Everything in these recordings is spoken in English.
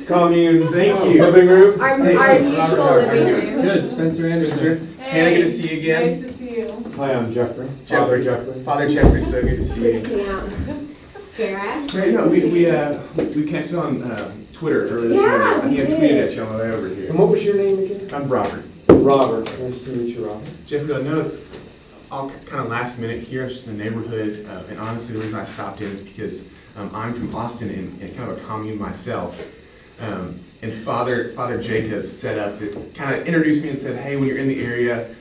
commune. Thank you. Living room. Our Hey, mutual Robert, living how are you? room. Good, Spencer Anderson. Hannah, good to see you again. Nice to see you. Hi, I'm Jeffrey. Jeffrey. Father Jeffrey. Father Jeffrey, so good to see Good you. to meet you. Sarah? So, yeah, we connected on Twitter earlier this morning. I think I tweeted at you on the way over here. And what was your name again? I'm Robert. Robert. Nice to meet you, Robert. Jeffrey, I know it's all kind of last minute here, just in the neighborhood, and honestly, the reason I stopped in is because I'm from Austin and kind of a commune myself. And Father Jacob set up, kind of introduced me and said, hey, when you're in the area,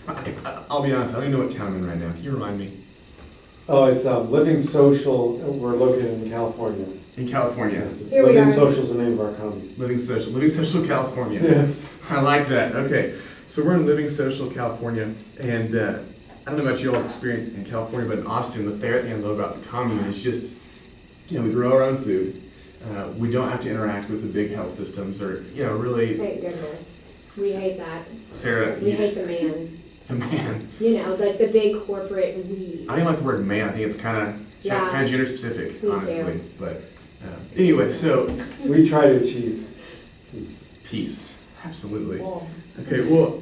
I'll be honest, I don't even know what town I'm in right now. Can you remind me? Oh, it's Living Social. We're located in California. In California. Yes, it's Here we Living are. Social is the name of our commune. Living Social California. Yes. I like that. Okay, so we're in Living Social California, and I don't know about your experience in California, but in Austin, the favorite thing I love about the commune is just, we grow our own food. We don't have to interact with the big health systems, or really. Thank goodness. We hate that. Sarah, We hate the man. the man. Like the big corporate we. I don't even like the word man. I think it's kind of gender specific, Me honestly. too. But anyway, so We try to achieve peace. peace, absolutely. Cool. Okay, well,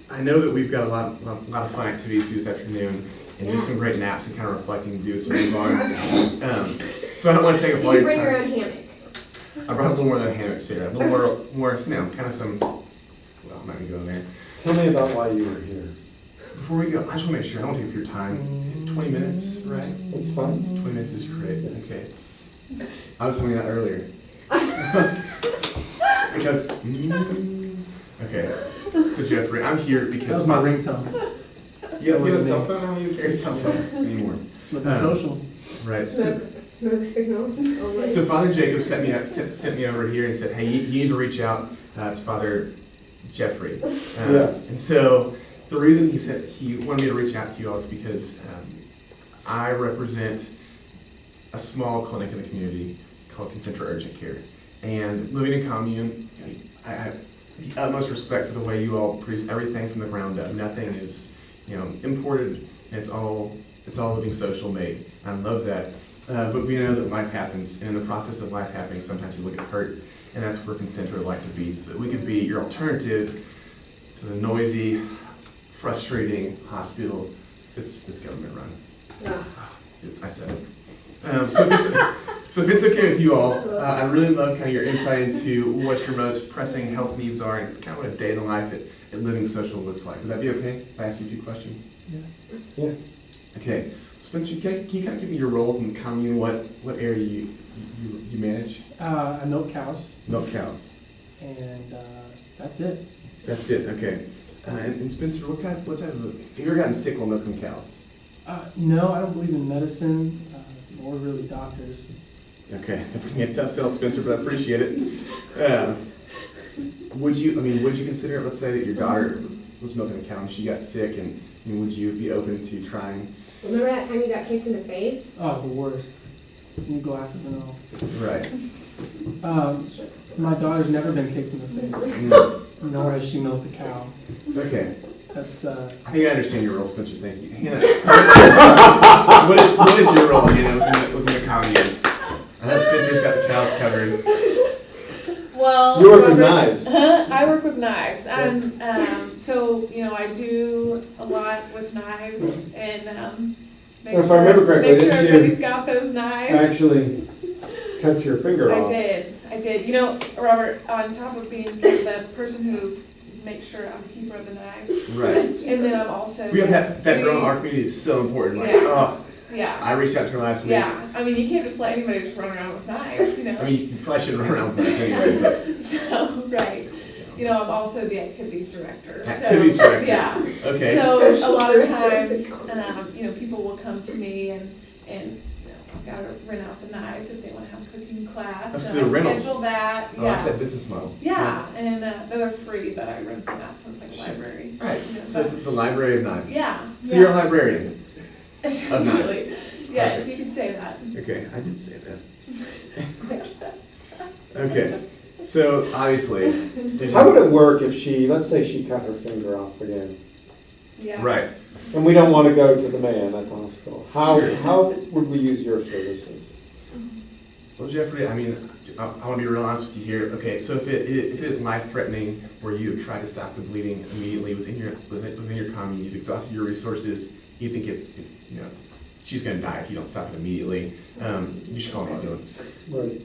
I know that we've got a lot of fun activities to do this afternoon, and just some great naps and kind of reflecting to do with some bar. So I don't want to take up all Did you your bring your time. own hammock? I brought a little more than a hammock, Sarah. A little more, kind of some. Well, I'm not gonna go in there. Tell me about why you were here. Before we go, I just want to make sure I don't take up your time. 20 minutes, right? It's fun. 20 minutes is great. Okay. I was telling you that earlier. Because. Okay. So Jeffrey, I'm here That because was my ringtone. You have a wasn't cell me. phone? I don't even carry cell phones anymore. Looking social. Right. Smoke signals only. So Father Jacob sent me over here and said, hey, you need to reach out to Father Jeffrey. Yes. And so the reason he said he wanted me to reach out to you all is because I represent a small clinic in the community called Concentra Urgent Care. And living in commune, I have the utmost respect for the way you all produce everything from the ground up. Nothing is, imported. It's all living social made. I love that. But we know that life happens, and in the process of life happening, sometimes people get hurt, and that's where Concentra would like to be, so that we could be your alternative to the noisy, frustrating hospital that's government run. Ugh. I said it. So if it's okay with you all, I really love kind of your insight into what your most pressing health needs are and kind of what a day in the life at Living Social looks like. Would that be okay if I ask you a few questions? Yeah. Okay. Spencer, can you kind of give me your role in the commune? What area you manage? I milk cows, Milk cows. and that's it. That's it. Okay. And Spencer, what type of have you ever gotten sick while milking cows? No, I don't believe in medicine, or really doctors. Okay, that's gonna be a tough sell, Spencer, but I appreciate it. Would you consider it? Let's say that your daughter was milking a cow and she got sick, and would you be open to trying? Remember that time you got kicked in the face? Oh, the worst. New glasses and all. Right. My daughter's never been kicked in the face, Mm. nor has she milked a cow. Okay. That's I think I understand your role, Spencer. Thank you. Hannah, what is your role, within the commune? I know Spencer's got the cows covered. Well, You work with knives. I work with knives, and so I do a lot with knives, and make If I remember correctly, didn't you everybody's got those knives. Actually, cut your finger off. I did. Robert, on top of being the person who makes sure I'm the keeper of the knives, Right. and then I'm also We have that girl in our community is so important. Like, Yeah. I reached out to her last week. Yeah, I mean, you can't just let anybody just run around with knives, I mean, you probably shouldn't run around with knives anyway. But. So, right. I'm also the activities director. Activities director. Yeah. Okay. So Social a lot of director. times, people will come to me and I've got to rent out the knives if they want to have a cooking class. That's and through the I rentals. schedule that. I like that business model. Yeah, and they're free, but I rent them out, so it's like a library. Right. So but- it's the library of knives. Yeah. So you're a librarian. Of knives. Essentially. Yes, you can say that. Okay, I did say that. Okay. So obviously, there's How would it work if let's say she cut her finger off again, Yeah. Right. and we don't want to go to the man at the hospital? Sure. How would we use your services? Well, Jeffrey, I want to be real honest with you here. Okay, so if it is life-threatening, where you have tried to stop the bleeding immediately within your commune, you've exhausted your resources, you think it's she's going to die if you don't stop it immediately, you should call an ambulance. Right.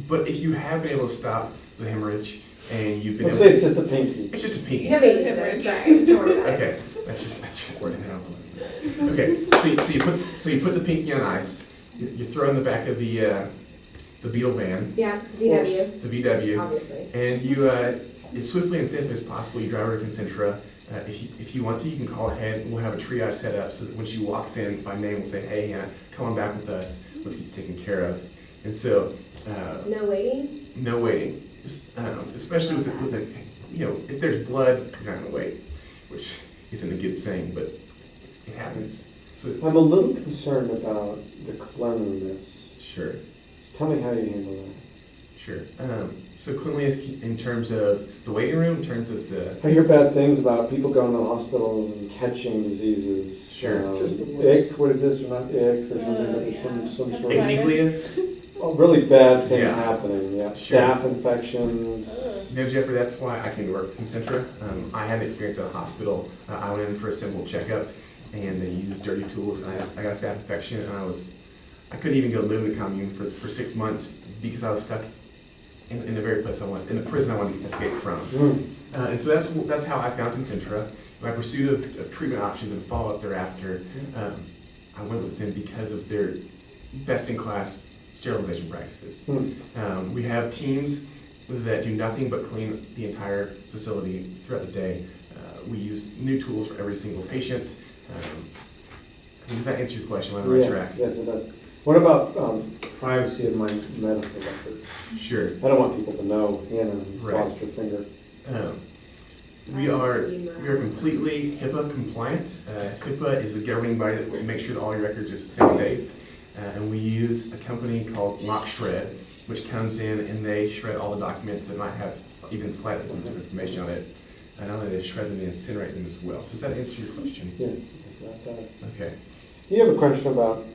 But if you have been able to stop the hemorrhage and you've been Let's able say it's just a pinky. it's just a pinky. No baby hemorrhage, sorry, don't worry about it. Okay, that's just the word in there. Okay, so you put the pinky on ice. You throw in the back of the beetle van. Yeah, VW, The VW. obviously. And you, as swiftly and safely as possible, you drive her to Concentra. If you want to, you can call ahead, and we'll have a triage set up so that when she walks in by name, we'll say, hey, Hannah, come on back with us. Let's get you taken care of. And so, No waiting? no waiting. Especially with if there's blood, you're not gonna wait, which isn't a good thing, but it happens. So, I'm a little concerned about the cleanliness. sure. Tell me how you handle that. Sure. So cleanliness in terms of the waiting room, in terms of the. I hear bad things about people going to hospitals and catching diseases. Sure. Just the worst. Ick, what is this, or not ick, or something, but there's yeah. some sort of, Nucleus. oh, really bad things Yeah. happening, yeah. Sure. Staph infections. No, Jeffrey, that's why I came to work at Concentra. I had experience at a hospital. I went in for a simple checkup, and they used dirty tools, and I got a staph infection, and I couldn't even go live in the commune for 6 months because I was stuck in the very place in the prison I wanted to escape from. And so that's how I found Concentra. In my pursuit of treatment options and follow-up thereafter, I went with them because of their best-in-class sterilization practices. We have teams that do nothing but clean the entire facility throughout the day. We use new tools for every single patient. Does that answer your question? Am I on the right track? Yes, it does. What about privacy of my medical records? Sure. I don't want people to know Hannah Right. lost her finger. We are completely HIPAA compliant. HIPAA is the governing body that makes sure that all your records are stay safe. And we use a company called Mock Shred, which comes in and they shred all the documents that might have even slightly sensitive information on it. And not only they shred them, they incinerate them as well. So does that answer your question? Yeah, yes, that does. Okay. You have a question about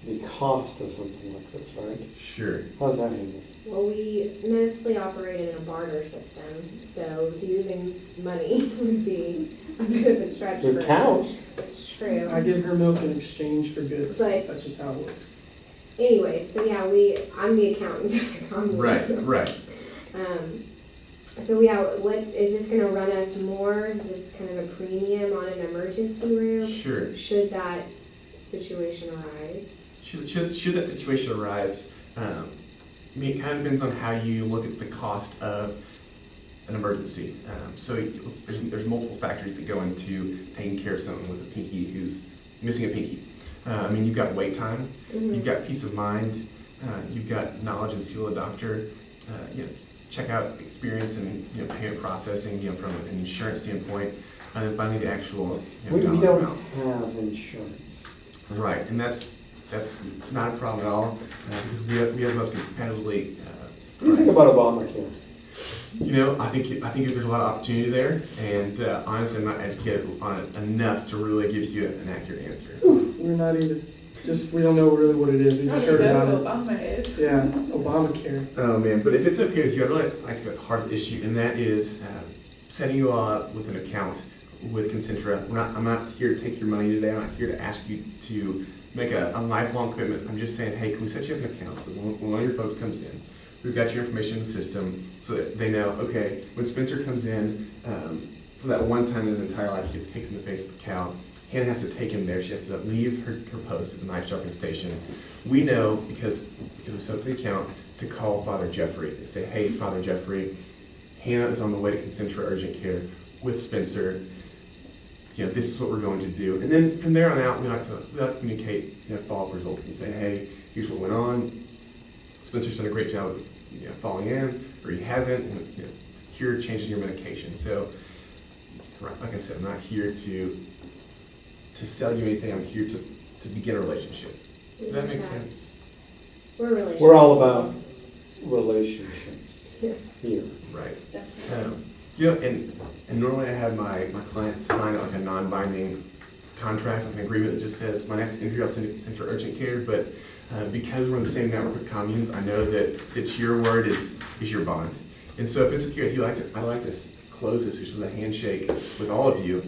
the cost of something like this, right? Sure. How's that handled? Well, we mostly operate in a barter system, so using money would be a bit of a stretch With for cows? It's true. I give her milk in exchange for goods. But- That's just how it works. Anyway, so yeah, I'm the accountant of the commune. Right. So yeah, is this gonna run us more? Is this kind of a premium on an emergency room? Sure. Should that situation arise? Should that situation arise, it kind of depends on how you look at the cost of an emergency. So there's multiple factors that go into taking care of someone with a pinky who's missing a pinky. You've got wait time, you've got peace of mind, you've got knowledge and skill of the doctor, check out experience and payment processing from an insurance standpoint, and then finally the actual We dollar don't amount. have insurance. Right, and that's not a problem at all, because we have the most competitively. What do you think about Obamacare? I think there's a lot of opportunity there, and honestly, I'm not educated on it enough to really give you an accurate answer. We're not even, we don't know really what it is. We I just don't heard even know about who it. Obama is. Yeah, Obamacare. Oh man, but if it's okay with you, I'd really like to get a hard issue, and that is setting you all up with an account with Concentra. I'm not here to take your money today. I'm not here to ask you to make a lifelong commitment. I'm just saying, hey, can we set you up an account so that when one of your folks comes in, we've got your information in the system so that they know, okay, when Spencer comes in, for that one time in his entire life, he gets kicked in the face with a cow. Hannah has to take him there. She has to leave her post at the knife sharpening station. We know, because we set up the account, to call Father Jeffrey and say, hey, Father Jeffrey, Hannah is on the way to Concentra Urgent Care with Spencer. This is what we're going to do. And then from there on out, we like to communicate follow-up results and say, hey, here's what went on. Spencer's done a great job of falling in, or he hasn't, and here changing your medication. So, like I said, I'm not here to sell you anything. I'm here to begin a relationship. Does that make sense? We're all about relationships here. Right. Definitely. And normally I have my clients sign like a non-binding contract, like an agreement that just says, my next interview I'll send you to Urgent Care, but because we're in the same network of communes, I know that your word is your bond. And so if it's okay with you, I'd like to close this with a handshake with all of you,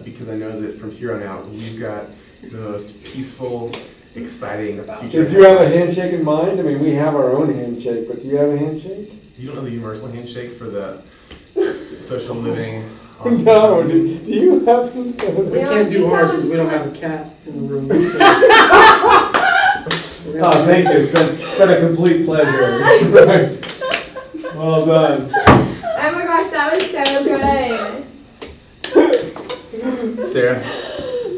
because I know that from here on out, we've got the most peaceful, exciting future. If you have a handshake in mind, I mean, we have our own handshake, but do you have a handshake? You don't know the universal handshake for the social living? No, do you have? We Yeah, can't I do think ours that because was we don't like- have a cat in the room. Oh, thank you, it's been a complete pleasure. Right. Well done. Oh my gosh, that was so good. Sarah?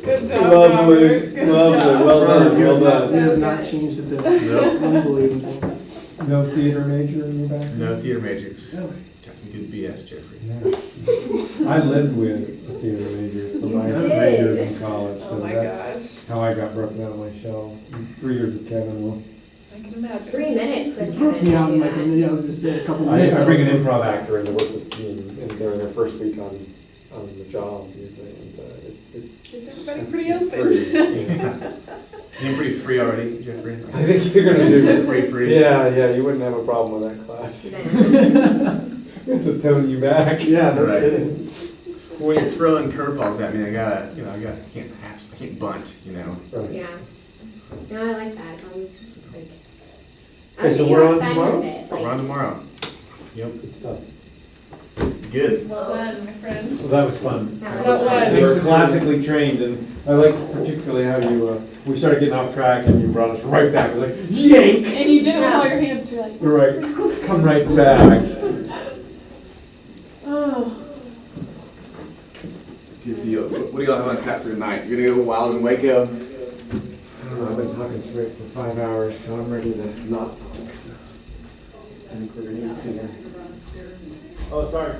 Good job, Lovely, Robert. Good lovely, job. well done, well done. We have not changed a bit. Unbelievable. No theater major in your background? No theater major, just Really? got some good BS, Jeffrey. Yeah. I lived with a theater major for my You 3 did? years in college, Oh so my that's gosh, how I got broken out of my shell. 3 years with Kevin. Well, I can imagine. 3 minutes with Broke Kevin. me out in do like, that. yeah, I was gonna say a couple I minutes. bring an improv actor in to work with the team, and they're in their first week on the job usually, and Is it's everybody pretty free, open? yeah. You're pretty free already, Jeffrey? I think you're gonna do Pretty free? Yeah, you wouldn't have a problem with that class. Nah. To tone you back. Yeah, no Right. kidding. When you're throwing curveballs at me, I can't bunt, you know? Right. Yeah. No, I like that. I was like, Okay, so you we're have on fun tomorrow? with it. We're Like, on tomorrow. Yep, Good stuff. good. Well done, my friend. Well, that was fun. That was fun. You were classically trained, and I like particularly how you, we started getting off track and you brought us right back. It was like, yank! And you did it with all your hands too, like. You're right, let's come right back. Oh. Good deal. What do y'all have on tap for tonight? You're gonna go wild in Waco? I don't know, I've been talking straight for 5 hours, so I'm ready to not talk, so. I think we're gonna eat dinner. Oh, sorry.